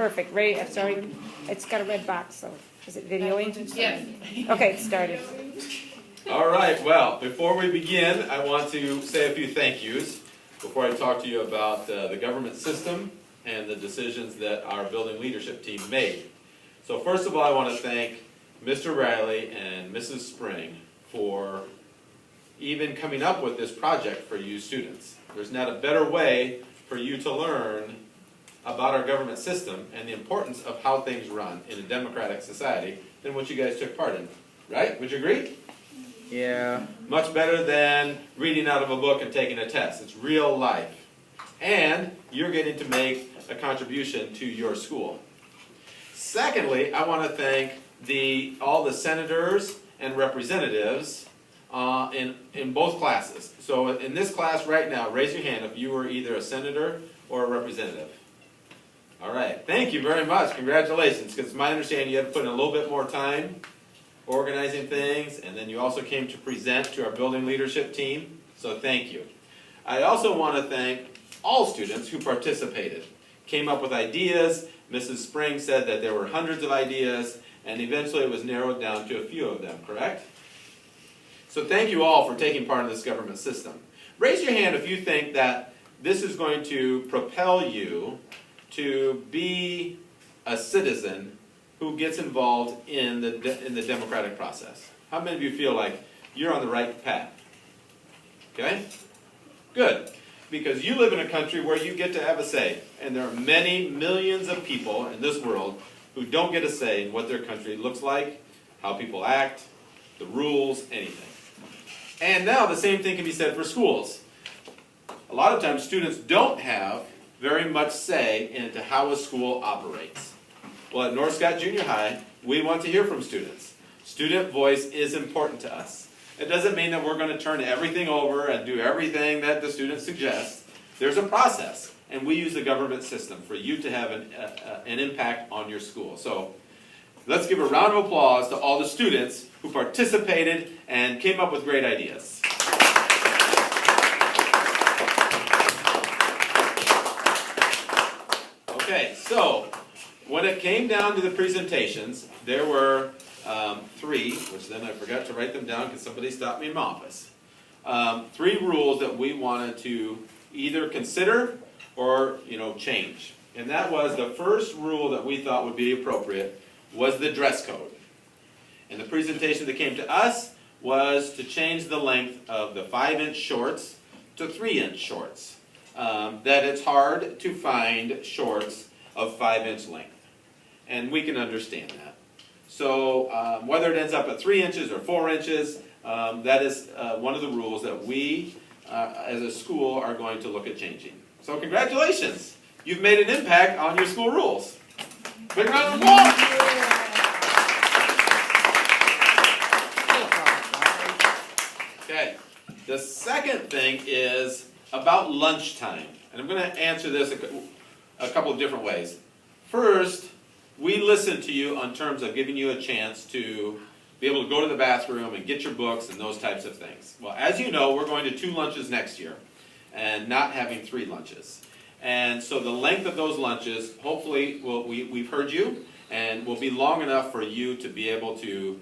Perfect. Ray, I'm sorry. It's got a red box, so is it videoing? Yes. Okay, it started. All right, well, before we begin, I want to say a few thank yous before I talk to you about the government system and the decisions that our building leadership team made. So first of all, I want to thank Mr. Riley and Mrs. Spring for even coming up with this project for you students. There's not a better way for you to learn about our government system and the importance of how things run in a democratic society than what you guys took part in. Right? Would you agree? Yeah. Much better than reading out of a book and taking a test. It's real life. And you're getting to make a contribution to your school. Secondly, I want to thank all the senators and representatives in both classes. So in this class right now, raise your hand if you were either a senator or a representative. All right. Thank you very much. Congratulations. Because it's my understanding you had to put in a little bit more time organizing things, and then you also came to present to our building leadership team. So thank you. I also want to thank all students who participated, came up with ideas. Mrs. Spring said that there were hundreds of ideas, and eventually it was narrowed down to a few of them, correct? So thank you all for taking part in this government system. Raise your hand if you think that this is going to propel you to be a citizen who gets involved in the democratic process. How many of you feel like you're on the right path? Okay? Good. Because you live in a country where you get to have a say. And there are many millions of people in this world who don't get a say in what their country looks like, how people act, the rules, anything. And now the same thing can be said for schools. A lot of times students don't have very much say into how a school operates. Well, at North Scott Junior High, we want to hear from students. Student voice is important to us. It doesn't mean that we're going to turn everything over and do everything that the students suggest. There's a process, and we use the government system for you to have an impact on your school. So let's give a round of applause to all the students who participated and came up with great ideas. Okay, so when it came down to the presentations, there were three, which then I forgot to write them down because somebody stopped me in my office. Three rules that we wanted to either consider or change. And that was the first rule that we thought would be appropriate was the dress code. And the presentation that came to us was to change the length of the 5-inch shorts to 3-inch shorts. That it's hard to find shorts of 5-inch length. And we can understand that. So whether it ends up at 3 inches or 4 inches, that is one of the rules that we, as a school, are going to look at changing. So congratulations! You've made an impact on your school rules. Big round of applause! Okay, the second thing is about lunchtime. And I'm going to answer this a couple of different ways. First, we listen to you on terms of giving you a chance to be able to go to the bathroom and get your books and those types of things. Well, as you know, we're going to 2 lunches next year and not having 3 lunches. And so the length of those lunches, hopefully, we've heard you, and will be long enough for you to be able to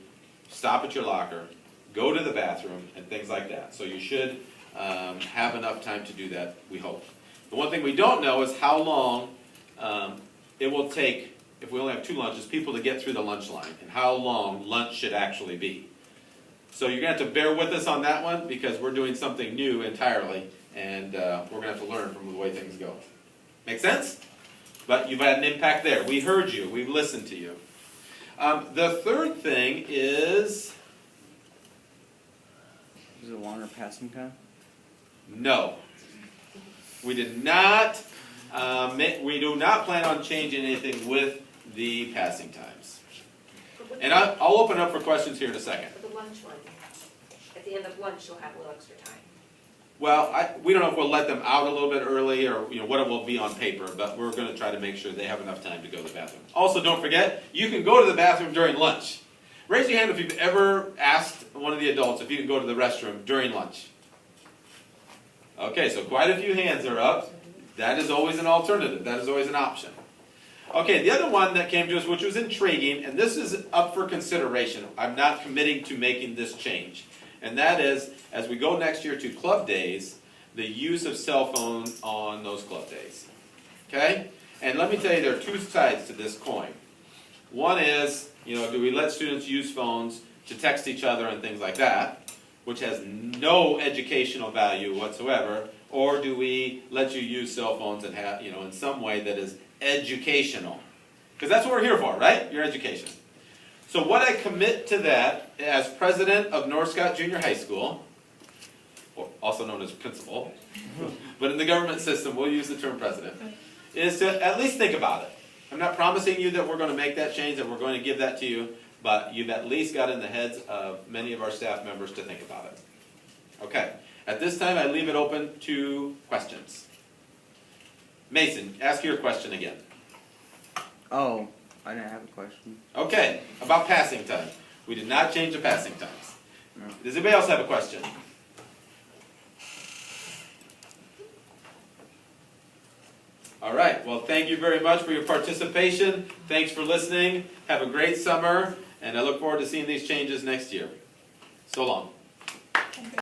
stop at your locker, go to the bathroom, and things like that. So you should have enough time to do that, we hope. The one thing we don't know is how long it will take, if we only have 2 lunches, people to get through the lunch line, and how long lunch should actually be. So you're going to have to bear with us on that one, because we're doing something new entirely, and we're going to have to learn from the way things go. Make sense? But you've had an impact there. We heard you. We've listened to you. The third thing is... Is it a longer passing time? No. We did not. We do not plan on changing anything with the passing times. And I'll open up for questions here in a second. For the lunch one, at the end of lunch, you'll have a little extra time. Well, we don't know if we'll let them out a little bit early or what it will be on paper, but we're going to try to make sure they have enough time to go to the bathroom. Also, don't forget, you can go to the bathroom during lunch. Raise your hand if you've ever asked one of the adults if you can go to the restroom during lunch. Okay, so quite a few hands are up. That is always an alternative. That is always an option. Okay, the other one that came to us, which was intriguing, and this is up for consideration. I'm not committing to making this change. And that is, as we go next year to club days, the use of cell phone on those club days. Okay? And let me tell you, there are two sides to this coin. One is, do we let students use phones to text each other and things like that, which has no educational value whatsoever, or do we let you use cell phones and have, in some way that is educational? Because that's what we're here for, right? Your education. So what I commit to that as president of North Scott Junior High School, or also known as principal, but in the government system we'll use the term president, is to at least think about it. I'm not promising you that we're going to make that change, that we're going to give that to you, but you've at least got in the heads of many of our staff members to think about it. Okay, at this time I leave it open to questions. Mason, ask your question again. Oh, I didn't have a question. Okay, about passing time. We did not change the passing times. No. Does anybody else have a question? All right, well, thank you very much for your participation. Thanks for listening. Have a great summer, and I look forward to seeing these changes next year. So long.